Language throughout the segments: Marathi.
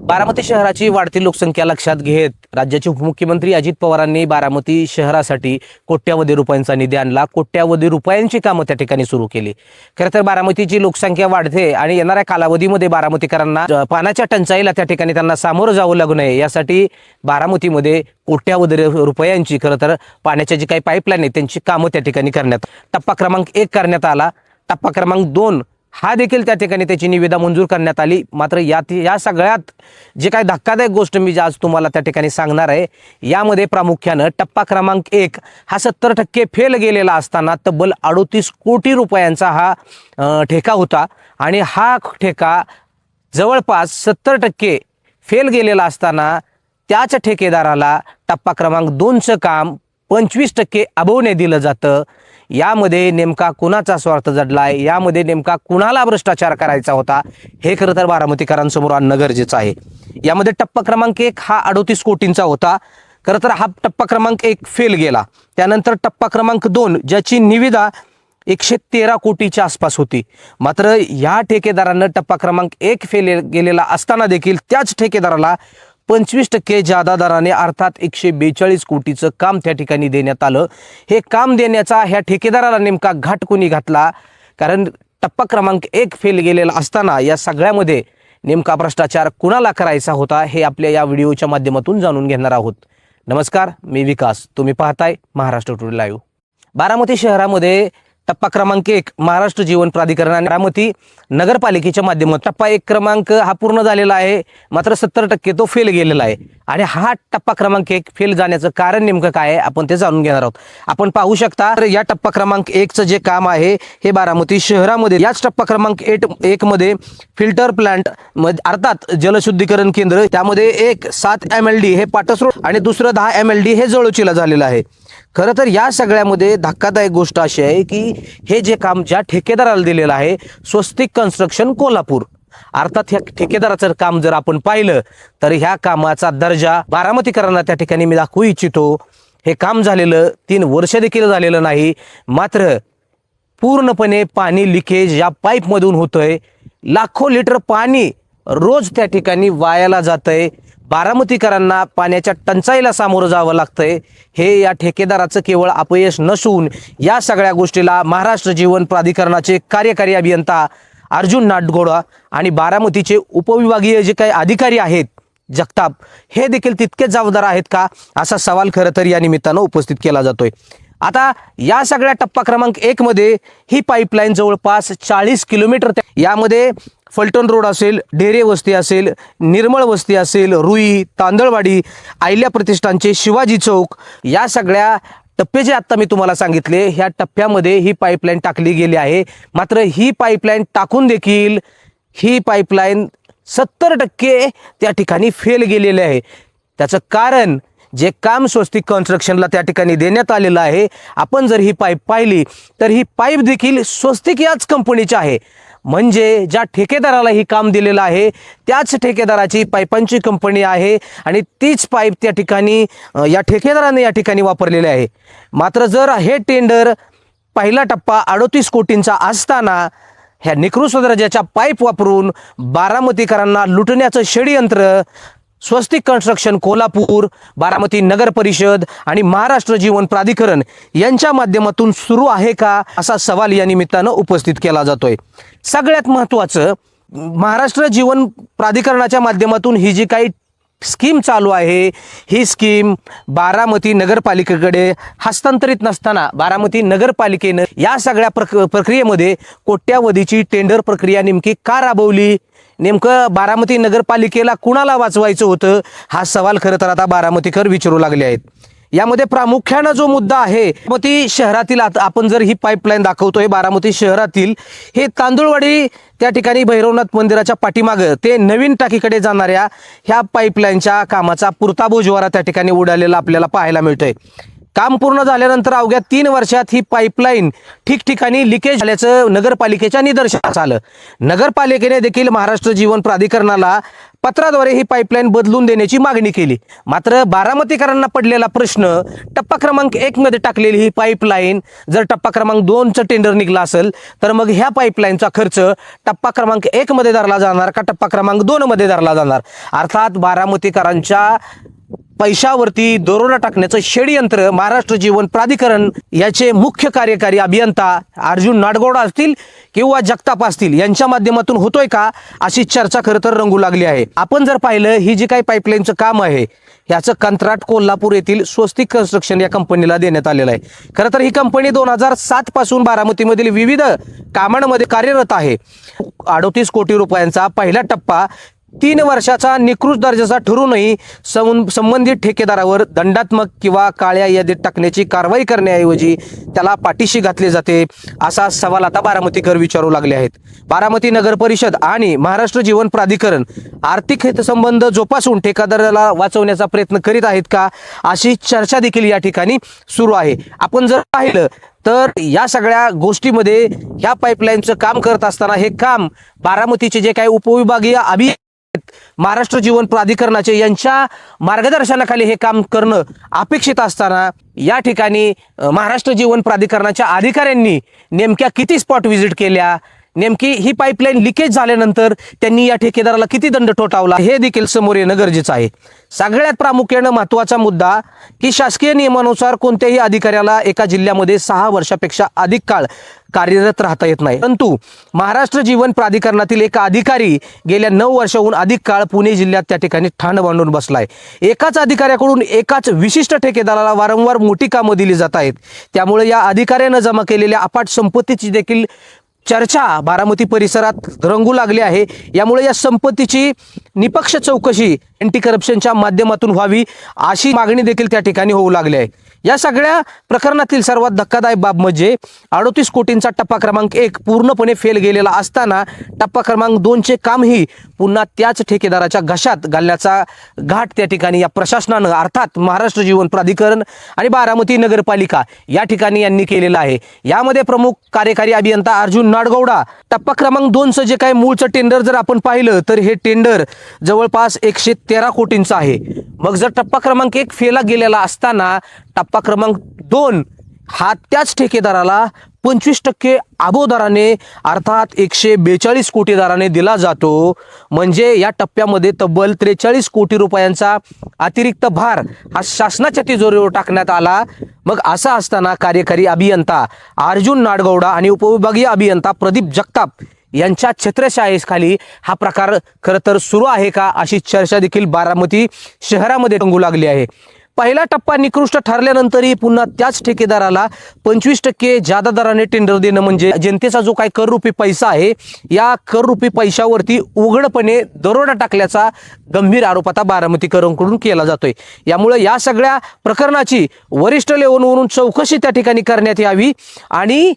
बारामती शहराची वाढती लोकसंख्या लक्षात घेत राज्याचे उपमुख्यमंत्री अजित पवारांनी बारामती शहरासाठी कोट्यावधी रुपयांचा निधी आणला. कोट्यावधी रुपयांची कामं त्या ठिकाणी सुरू केली. खरं तर बारामतीची लोकसंख्या वाढते आणि येणाऱ्या कालावधीमध्ये बारामतीकरांना पाण्याच्या टंचाईला त्या ठिकाणी त्यांना सामोरं जावं लागू नये यासाठी बारामतीमध्ये कोट्यावधी रुपयांची खरं तर पाण्याच्या जी काही पाईपलाईन आहे त्यांची कामं त्या ठिकाणी करण्यात टप्पा क्रमांक 1 करण्यात आला. टप्पा क्रमांक 2 हा देखील त्या ठिकाणी त्याची निविदा मंजूर करण्यात आली. मात्र या सगळ्यात जे काही धक्कादायक गोष्ट मी आज तुम्हाला त्या ठिकाणी सांगणार आहे, यामध्ये प्रामुख्यानं टप्पा क्रमांक 1 हा 70% फेल गेलेला असताना तब्बल 38 कोटी रुपयांचा हा ठेका होता आणि हा ठेका जवळपास 70% फेल गेलेला असताना त्याच ठेकेदाराला टप्पा क्रमांक 2चं काम 25% अबवणे दिलं जातं. यामध्ये नेमका कुणाचा स्वार्थ जडलाय, यामध्ये नेमका कुणाला भ्रष्टाचार करायचा होता हे खरं तर बारामतीकरांसमोर आणणं गरजेचं आहे. यामध्ये टप्पा क्रमांक 1 हा 38 कोटींचा होता. खरं तर हा टप्पा क्रमांक 1 फेल गेला. त्यानंतर टप्पा क्रमांक 2 ज्याची निविदा 113 कोटीच्या आसपास होती. मात्र या ठेकेदारानं टप्पा क्रमांक 1 फेल गेलेला असताना देखील त्याच ठेकेदाराला 25% जादा दराने अर्थात 142 कोटीचं काम त्या ठिकाणी देण्यात आलं. हे काम देण्याचा ह्या ठेकेदाराला नेमका घाट कोणी घातला? कारण टप्पा क्रमांक 1 फेल गेलेला असताना या सगळ्यामध्ये नेमका भ्रष्टाचार कुणाला करायचा होता हे आपल्या या व्हिडिओच्या माध्यमातून जाणून घेणार आहोत. नमस्कार, मी विकास. तुम्ही पाहताय महाराष्ट्र टुडे लाईव्ह. बारामती शहरामध्ये टप्पा क्रमांक 1 महाराष्ट्र जीवन प्राधिकरण आणि बारामती नगरपालिकेच्या माध्यमातून टप्पा 1 क्रमांक हा पूर्ण झालेला आहे. मात्र 70% तो फेल गेलेला आहे. आणि हा टप्पा क्रमांक 1 फेल जाण्याचं कारण नेमकं काय आहे आपण ते जाणून घेणार आहोत. आपण पाहू शकता तर या टप्पा क्रमांक 1चं जे काम आहे हे बारामती शहरामध्ये याच टप्पा क्रमांक 1 मध्ये फिल्टर प्लांट अर्थात जलशुद्धीकरण केंद्र, त्यामध्ये एक 7 MLD हे पाटसरोड आणि दुसरं 10 MLD हे जळोचीला झालेलं आहे. खरं तर या सगळ्यामध्ये धक्कादायक गोष्ट अशी आहे की हे जे काम ज्या ठेकेदाराला दिलेलं आहे स्वस्तिक कन्स्ट्रक्शन कोल्हापूर, अर्थात ह्या ठेकेदाराचं काम जर आपण पाहिलं तर ह्या कामाचा दर्जा बारामतीकरांना त्या ठिकाणी मी दाखवू इच्छितो. हे काम झालेलं 3 वर्ष देखील झालेलं नाही. मात्र पूर्णपणे पाणी लिकेज या पाईपमधून होतंय. लाखो लिटर पाणी रोज त्या ठिकाणी वायाला जातंय. बारामतीकरांना पाण्याच्या टंचाईला सामोरं जावं लागतंय. हे या ठेकेदाराचं केवळ अपयश नसून या सगळ्या गोष्टीला महाराष्ट्र जीवन प्राधिकरणाचे कार्यकारी अभियंता अर्जुन नाडगोडा आणि बारामतीचे उपविभागीय जे काही अधिकारी आहेत जगताप हे देखील तितकेच जबाबदार आहेत का असा सवाल खरं तर या निमित्तानं उपस्थित केला जातोय. आता या सगळ्या टप्पा क्रमांक 1 मध्ये ही पाईपलाईन जवळपास 40 किलोमीटर, यामध्ये फलटण रोड असेल, ढेरे वस्ती असेल, निर्मळ वस्ती असेल, रुई, तांदळवाडी, आयल्या प्रतिष्ठानचे शिवाजी चौक, या सगळ्या टप्पे जे आत्ता मी तुम्हाला सांगितले ह्या टप्प्यामध्ये ही पाईपलाईन टाकली गेली आहे. मात्र ही पाईपलाईन टाकून देखील ही पाईपलाईन 70% त्या ठिकाणी फेल गेलेले आहे. त्याचं कारण जे काम स्वस्तिक कन्स्ट्रक्शनला त्या ठिकाणी देण्यात आलेलं आहे, आपण जर ही पाईप पाहिली तर ही पाईप देखील स्वस्तिक याच कंपनीची आहे. म्हणजे ज्या ठेकेदाराला ही काम दिलेलं आहे त्याच ठेकेदाराची पाईपांची कंपनी आहे आणि तीच पाईप त्या ठिकाणी या ठेकेदाराने या ठिकाणी वापरलेले आहे. मात्र जर हे टेंडर पहिला टप्पा 38 कोटींचा असताना ह्या निकृष्ट दर्जाच्या पाईप वापरून बारामतीकरांना लुटण्याचं षडयंत्र स्वस्तिक कन्स्ट्रक्शन कोल्हापूर, बारामती नगर परिषद आणि महाराष्ट्र जीवन प्राधिकरण यांच्या माध्यमातून सुरू आहे का असा सवाल या निमित्तानं उपस्थित केला जातोय. सगळ्यात महत्त्वाचं, महाराष्ट्र जीवन प्राधिकरणाच्या माध्यमातून ही जी काही स्कीम चालू आहे ही स्कीम बारामती नगरपालिकेकडे हस्तांतरित नसताना बारामती नगरपालिकेनं या सगळ्या प्रक्रियेमध्ये कोट्यावधीची टेंडर प्रक्रिया नेमकी का राबवली? नेमकं बारामती नगरपालिकेला कुणाला वाचवायचं होतं हा सवाल खरं तर आता बारामतीकर विचारू लागले आहेत. यामध्ये प्रामुख्यानं जो मुद्दा आहे बारामती शहरातील, आपण जर ही पाईपलाईन दाखवतोय बारामती शहरातील, हे तांदूळवाडी त्या ठिकाणी भैरवनाथ मंदिराच्या पाठीमागं ते नवीन टाकीकडे जाणाऱ्या ह्या पाईपलाईनच्या कामाचा पुरता बोजवारा त्या ठिकाणी उडालेला आपल्याला पाहायला मिळतोय. काम पूर्ण झाल्यानंतर अवघ्या 3 वर्षात ही पाईपलाईन ठिकठिकाणी लिकेज झाल्याचं नगरपालिकेच्या निदर्शनास आलं. नगरपालिकेने देखील महाराष्ट्र जीवन प्राधिकरणाला पत्राद्वारे ही पाईपलाईन बदलून देण्याची मागणी केली। मात्र बारामतीकरांना पडलेला प्रश्न, टप्पा क्रमांक 1 मध्ये टाकलेली ही पाईपलाईन जर टप्पा क्रमांक 2चं टेंडर निघला असेल तर मग ह्या पाईपलाईनचा खर्च टप्पा क्रमांक 1 मध्ये धरला जाणार का टप्पा क्रमांक 2 मध्ये धरला जाणार। अर्थात बारामतीकरांच्या पैशावरती दरोडा टाकण्याचं षडयंत्र महाराष्ट्र जीवन प्राधिकरण याचे मुख्य कार्यकारी अभियंता अर्जुन नाडगौडा असतील किंवा जगताप असतील यांच्या माध्यमातून होतोय का, अशी चर्चा खरं तर रंगू लागली आहे। आपण जर पाहिलं, ही जी काही पाईपलाईनचं काम आहे याचं कंत्राट कोल्हापूर येथील स्वस्तिक कन्स्ट्रक्शन या कंपनीला देण्यात आलेलं आहे। खरं तर ही कंपनी 2007 पासून बारामतीमधील विविध कामांमध्ये कार्यरत आहे। 38 कोटी रुपयांचा पहिला टप्पा 3 वर्षाचा निकृष्ट दर्जाचा ठरूनही संबंधित ठेकेदारावर दंडात्मक किंवा काळ्या यादीत टाकण्याची कारवाई करण्याऐवजी त्याला पाठीशी घातले जाते, असा सवाल आता बारामतीकर विचारू लागले आहेत। बारामती नगर परिषद आणि महाराष्ट्र जीवन प्राधिकरण आर्थिक हितसंबंध जोपासून ठेकेदाराला वाचवण्याचा प्रयत्न करीत आहेत का, अशी चर्चा देखील या ठिकाणी सुरू आहे। आपण जर पाहिलं तर या सगळ्या गोष्टीमध्ये ह्या पाईपलाईनचं काम करत असताना हे काम बारामतीचे जे काही उपविभागीय महाराष्ट्र जीवन प्राधिकरणाचे यांच्या मार्गदर्शनाखाली हे काम करणं अपेक्षित असताना या ठिकाणी महाराष्ट्र जीवन प्राधिकरणाच्या अधिकाऱ्यांनी नेमक्या किती स्पॉट व्हिजिट केल्या, नेमकी ही पाईपलाईन लिकेज झाल्यानंतर त्यांनी या ठेकेदाराला किती दंड ठोठावला, हे देखील समोर येणं गरजेचं आहे। सगळ्यात प्रामुख्याने महत्त्वाचा मुद्दा की शासकीय नियमानुसार कोणत्याही अधिकाऱ्याला एका जिल्ह्यामध्ये 6 वर्षापेक्षा अधिक काळ कार्यरत राहता येत नाही, परंतु महाराष्ट्र जीवन प्राधिकरणातील एक अधिकारी गेल्या 9 वर्षाहून अधिक काळ पुणे जिल्ह्यात त्या ठिकाणी ठाण बांधून बसलाय। एकाच अधिकाऱ्याकडून एकाच विशिष्ट ठेकेदाराला वारंवार मोठी कामं दिली जात आहेत। त्यामुळे या अधिकाऱ्यानं जमा केलेल्या अफाट संपत्तीची देखील चर्चा बारामती परिसरात रंगू लागली आहे। यामुळे या संपत्तीची निपक्ष चौकशी अँटी करप्शनच्या माध्यमातून व्हावी, अशी मागणी देखील त्या ठिकाणी होऊ लागली आहे। या सगळ्या प्रकरणातील सर्वात धक्कादायक बाब म्हणजे 38 कोटींचा टप्पा क्रमांक 1 पूर्णपणे फेल गेलेला असताना टप्पा क्रमांक 2चे कामही पुन्हा त्याच ठेकेदाराच्या घशात घालण्याचा घाट त्या ठिकाणी या प्रशासनानं अर्थात महाराष्ट्र जीवन प्राधिकरण आणि बारामती नगरपालिका या ठिकाणी यांनी केलेला आहे। यामध्ये प्रमुख कार्यकारी अभियंता अर्जुन नाडगौडा टप्पा क्रमांक 2चं जे काही मूळचं टेंडर जर आपण पाहिलं तर हे टेंडर जवळपास 113 कोटींचं आहे। मग जर टप्पा क्रमांक 1 फेला गेलेला असताना टप्पा क्रमांक 2 हा त्याच ठेकेदाराला 25% अबोदराने अर्थात 142 कोटी दराने दिला जातो, म्हणजे या टप्प्यामध्ये तब्बल 43 कोटी रुपयांचा अतिरिक्त भार हा शासनाच्या तिजोरीवर टाकण्यात आला। मग असं असताना कार्यकारी अभियंता अर्जुन नाडगौडा आणि उपविभागीय अभियंता प्रदीप जगताप यांच्या छत्रछायेखाली हा प्रकार खरं तर सुरू आहे का, अशी चर्चा देखील बारामती शहरामध्ये रंगू लागली आहे। पहिला टप्पा निकृष्ट ठरल्यानंतरही पुन्हा त्याच ठेकेदाराला 25% जादा दराने टेंडर देणं म्हणजे जनतेचा जो काही कररूपी पैसा आहे या कररूपी पैशावरती उघडपणे दरोडा टाकल्याचा गंभीर आरोप आता बारामतीकरांकडून केला जातोय। यामुळे या सगळ्या प्रकरणाची वरिष्ठ लेवलवरून चौकशी त्या ठिकाणी करण्यात यावी आणि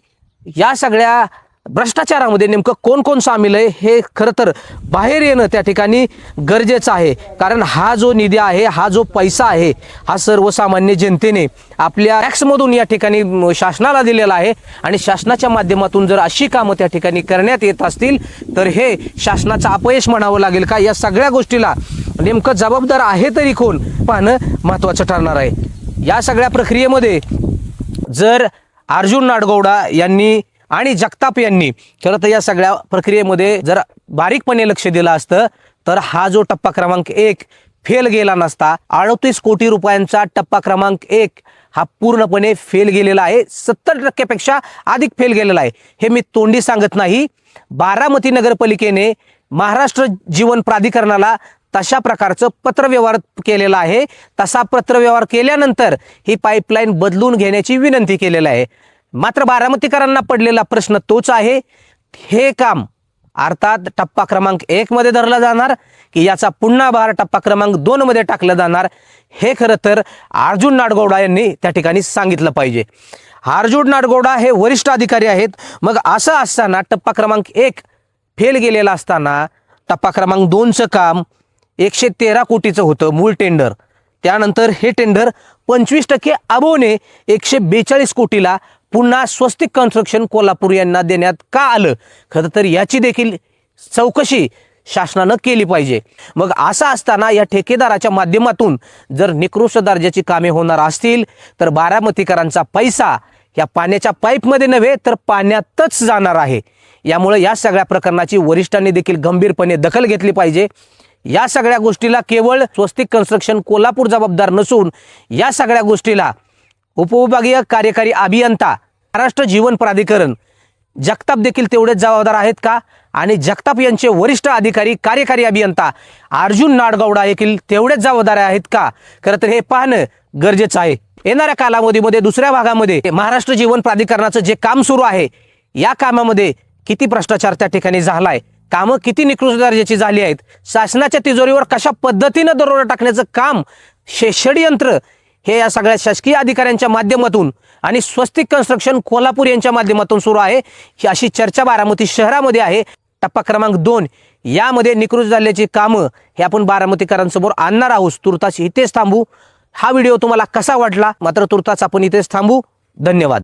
या सगळ्या भ्रष्टाचारामध्ये नेमकं कोण कोण सामील आहे हे खरं तर बाहेर येणं त्या ठिकाणी गरजेचं आहे। कारण हा जो निधी आहे, हा जो पैसा आहे, हा सर्वसामान्य जनतेने आपल्या टॅक्समधून या ठिकाणी शासनाला दिलेला आहे आणि शासनाच्या माध्यमातून जर अशी कामं त्या ठिकाणी करण्यात येत असतील तर हे शासनाचं अपयश म्हणावं लागेल का, या सगळ्या गोष्टीला नेमकं जबाबदार आहे तरी कोण पाहणं महत्त्वाचं ठरणार आहे। या सगळ्या प्रक्रियेमध्ये जर अर्जुन नाडगौडा यांनी आणि जगताप यांनी खरं तर या सगळ्या प्रक्रियेमध्ये जर बारीकपणे लक्ष दिलं असतं तर हा जो टप्पा क्रमांक 1 फेल गेला नसता। 38 कोटी रुपयांचा टप्पा क्रमांक 1 हा पूर्णपणे फेल गेलेला आहे, 70% पेक्षा अधिक फेल गेलेला आहे। हे मी तोंडी सांगत नाही, बारामती नगरपालिकेने महाराष्ट्र जीवन प्राधिकरणाला तशा प्रकारचं पत्रव्यवहार केलेला आहे। तसा पत्रव्यवहार केल्यानंतर ही पाईपलाईन बदलून घेण्याची विनंती केलेली आहे। मात्र बारामतीकरांना पडलेला प्रश्न तोच आहे, हे काम अर्थात टप्पा क्रमांक 1 मध्ये धरला जाणार की याचा पुन्हा भार टप्पा क्रमांक 2 मध्ये टाकलं जाणार, हे खरं तर अर्जुन नाडगौडा यांनी त्या ठिकाणी सांगितलं पाहिजे। अर्जुन नाडगौडा हे वरिष्ठ अधिकारी आहेत। मग असं असताना टप्पा क्रमांक 1 फेल गेलेला असताना टप्पा क्रमांक 2चं काम 113 कोटीचं होतं मूळ टेंडर, त्यानंतर हे टेंडर 25% अबोने 142 कोटीला पुन्हा स्वस्तिक कन्स्ट्रक्शन कोल्हापूर यांना देण्यात का आलं, खरं तर याची देखील चौकशी शासनानं केली पाहिजे। मग असं असताना या ठेकेदाराच्या माध्यमातून जर निकृष्ट दर्जाची कामे होणार असतील तर बारामतीकरांचा पैसा या पाण्याच्या पाईपमध्ये नव्हे तर पाण्यातच जाणार आहे। यामुळे या सगळ्या प्रकरणाची वरिष्ठांनी देखील गंभीरपणे दखल घेतली पाहिजे। या सगळ्या गोष्टीला केवळ स्वस्तिक कन्स्ट्रक्शन कोल्हापूर जबाबदार नसून या सगळ्या गोष्टीला उपविभागीय कार्यकारी अभियंता महाराष्ट्र जीवन प्राधिकरण जगताप देखील तेवढेच जबाबदार आहेत का? आणि जगताप यांचे वरिष्ठ अधिकारी कार्यकारी अभियंता अर्जुन नाडगौडा देखील तेवढेच जबाबदार आहेत का? खरं तर हे पाहणं गरजेचं आहे। येणाऱ्या कालावधीमध्ये दुसऱ्या भागामध्ये महाराष्ट्र जीवन प्राधिकरणाचं जे काम सुरू आहे या कामामध्ये किती भ्रष्टाचार त्या ठिकाणी झालाय, कामं किती निकृष्ट दर्जाची झाली आहेत, शासनाच्या तिजोरीवर कशा पद्धतीनं दरोडा टाकण्याचं काम षडयंत्र हे या सगळ्या शासकीय अधिकाऱ्यांच्या माध्यमातून आणि स्वस्तिक कन्स्ट्रक्शन कोल्हापूर यांच्या माध्यमातून सुरू आहे, ही अशी चर्चा बारामती शहरामध्ये आहे। टप्पा क्रमांक 2 यामध्ये निकृष्ट झाल्याची कामं हे आपण बारामतीकरांसमोर आणणार आहोत। तुर्तास इथेच थांबू। हा व्हिडिओ तुम्हाला कसा वाटला? मात्र तुर्तास आपण इथेच थांबू। धन्यवाद।